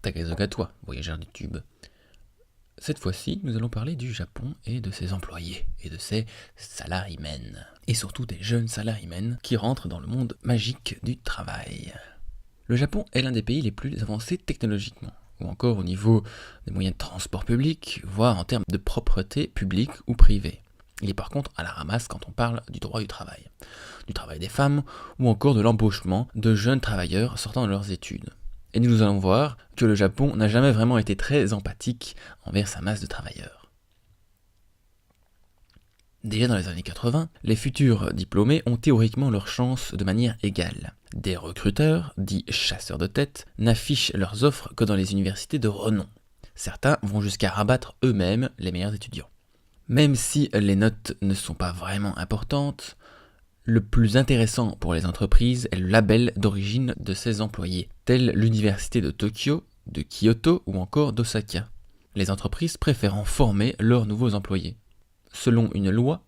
Takazuka toi, voyageur du tube. Cette fois-ci, nous allons parler du Japon et de ses employés, et de ses salarymen. Et surtout des jeunes salarymen qui rentrent dans le monde magique du travail. Le Japon est l'un des pays les plus avancés technologiquement, ou encore au niveau des moyens de transport public, voire en termes de propreté publique ou privée. Il est par contre à la ramasse quand on parle du droit du travail des femmes, ou encore de l'embauchement de jeunes travailleurs sortant de leurs études. Et nous allons voir que le Japon n'a jamais vraiment été très empathique envers sa masse de travailleurs. Déjà dans les années 80, les futurs diplômés ont théoriquement leurs chances de manière égale. Des recruteurs, dits chasseurs de tête, n'affichent leurs offres que dans les universités de renom. Certains vont jusqu'à rabattre eux-mêmes les meilleurs étudiants. Même si les notes ne sont pas vraiment importantes, le plus intéressant pour les entreprises est le label d'origine de ses employés, tels l'université de Tokyo, de Kyoto ou encore d'Osaka. Les entreprises préférant former leurs nouveaux employés. Selon une loi,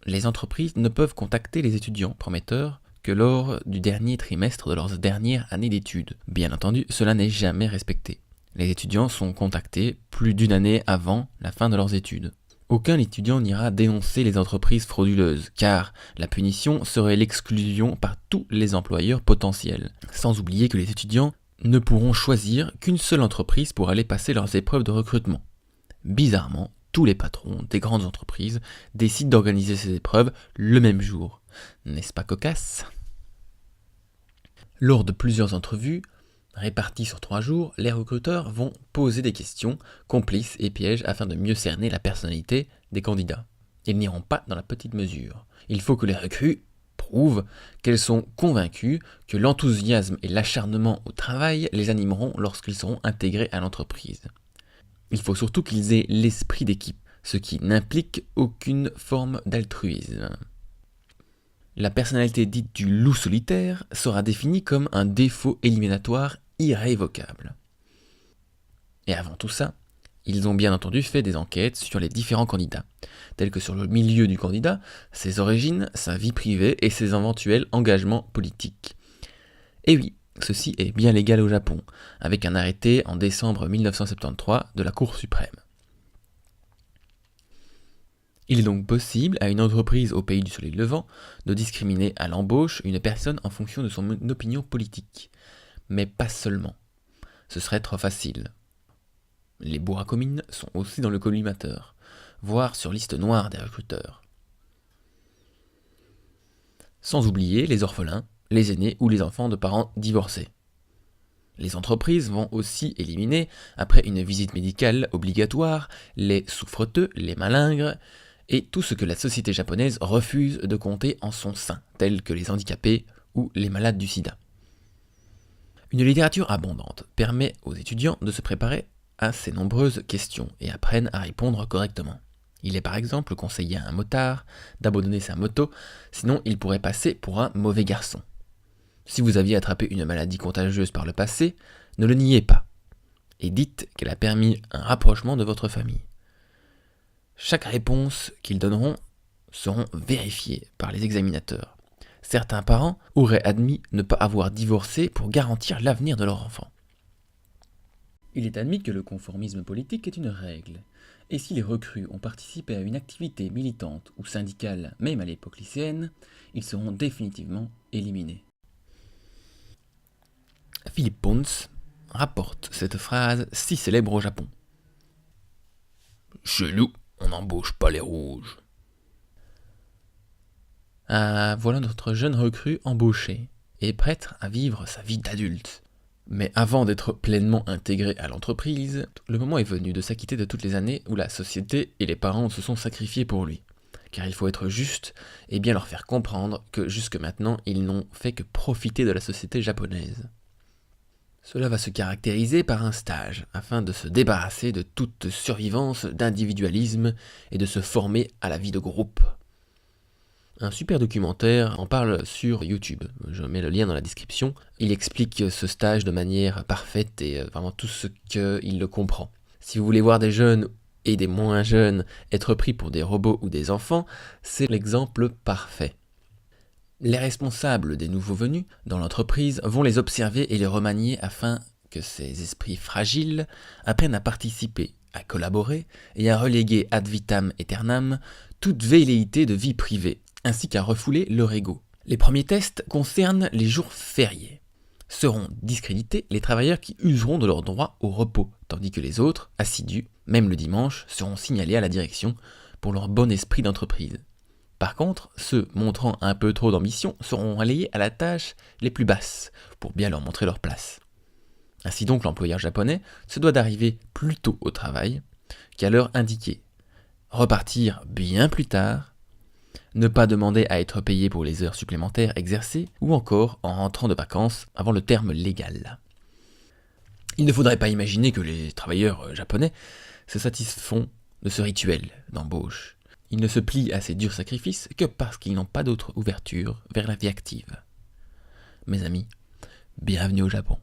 les entreprises ne peuvent contacter les étudiants prometteurs que lors du dernier trimestre de leur dernière année d'études. Bien entendu, cela n'est jamais respecté. Les étudiants sont contactés plus d'une année avant la fin de leurs études. Aucun étudiant n'ira dénoncer les entreprises frauduleuses, car la punition serait l'exclusion par tous les employeurs potentiels. Sans oublier que les étudiants ne pourront choisir qu'une seule entreprise pour aller passer leurs épreuves de recrutement. Bizarrement, tous les patrons des grandes entreprises décident d'organiser ces épreuves le même jour. N'est-ce pas cocasse ? Lors de plusieurs entrevues, réparties sur 3 jours, les recruteurs vont poser des questions, complices et pièges afin de mieux cerner la personnalité des candidats. Ils n'iront pas dans la petite mesure. Il faut que les recrues prouvent qu'elles sont convaincues que l'enthousiasme et l'acharnement au travail les animeront lorsqu'ils seront intégrés à l'entreprise. Il faut surtout qu'ils aient l'esprit d'équipe, ce qui n'implique aucune forme d'altruisme. La personnalité dite du loup solitaire sera définie comme un défaut éliminatoire irrévocable. Et avant tout ça, ils ont bien entendu fait des enquêtes sur les différents candidats, tels que sur le milieu du candidat, ses origines, sa vie privée et ses éventuels engagements politiques. Et oui, ceci est bien légal au Japon, avec un arrêté en décembre 1973 de la Cour suprême. Il est donc possible à une entreprise au pays du soleil levant de discriminer à l'embauche une personne en fonction de son opinion politique. Mais pas seulement. Ce serait trop facile. Les burakomines sont aussi dans le collimateur, voire sur liste noire des recruteurs. Sans oublier les orphelins, les aînés ou les enfants de parents divorcés. Les entreprises vont aussi éliminer, après une visite médicale obligatoire, les souffreteux, les malingres, et tout ce que la société japonaise refuse de compter en son sein, tels que les handicapés ou les malades du sida. Une littérature abondante permet aux étudiants de se préparer à ces nombreuses questions et apprennent à répondre correctement. Il est par exemple conseillé à un motard d'abandonner sa moto, sinon il pourrait passer pour un mauvais garçon. Si vous aviez attrapé une maladie contagieuse par le passé, ne le niez pas, et dites qu'elle a permis un rapprochement de votre famille. Chaque réponse qu'ils donneront seront vérifiées par les examinateurs. Certains parents auraient admis ne pas avoir divorcé pour garantir l'avenir de leur enfant. Il est admis que le conformisme politique est une règle, et si les recrues ont participé à une activité militante ou syndicale, même à l'époque lycéenne, ils seront définitivement éliminés. Philippe Pons rapporte cette phrase si célèbre au Japon. « Chez nous, on n'embauche pas les rouges. » Ah, voilà notre jeune recrue embauchée et prête à vivre sa vie d'adulte. Mais avant d'être pleinement intégré à l'entreprise, le moment est venu de s'acquitter de toutes les années où la société et les parents se sont sacrifiés pour lui. Car il faut être juste et bien leur faire comprendre que jusque maintenant, ils n'ont fait que profiter de la société japonaise. Cela va se caractériser par un stage, afin de se débarrasser de toute survivance d'individualisme et de se former à la vie de groupe. Un super documentaire en parle sur YouTube, je mets le lien dans la description. Il explique ce stage de manière parfaite et vraiment tout ce qu'il le comprend. Si vous voulez voir des jeunes et des moins jeunes être pris pour des robots ou des enfants, c'est l'exemple parfait. Les responsables des nouveaux venus dans l'entreprise vont les observer et les remanier afin que ces esprits fragiles apprennent à participer, à collaborer et à reléguer ad vitam aeternam toute velléité de vie privée, ainsi qu'à refouler leur ego. Les premiers tests concernent les jours fériés. Seront discrédités les travailleurs qui useront de leur droit au repos, tandis que les autres, assidus, même le dimanche, seront signalés à la direction pour leur bon esprit d'entreprise. Par contre, ceux montrant un peu trop d'ambition seront relayés à la tâche les plus basses, pour bien leur montrer leur place. Ainsi donc, l'employeur japonais se doit d'arriver plus tôt au travail qu'à l'heure indiquée, repartir bien plus tard, ne pas demander à être payé pour les heures supplémentaires exercées, ou encore en rentrant de vacances avant le terme légal. Il ne faudrait pas imaginer que les travailleurs japonais se satisfont de ce rituel d'embauche. Ils ne se plient à ces durs sacrifices que parce qu'ils n'ont pas d'autre ouverture vers la vie active. Mes amis, bienvenue au Japon.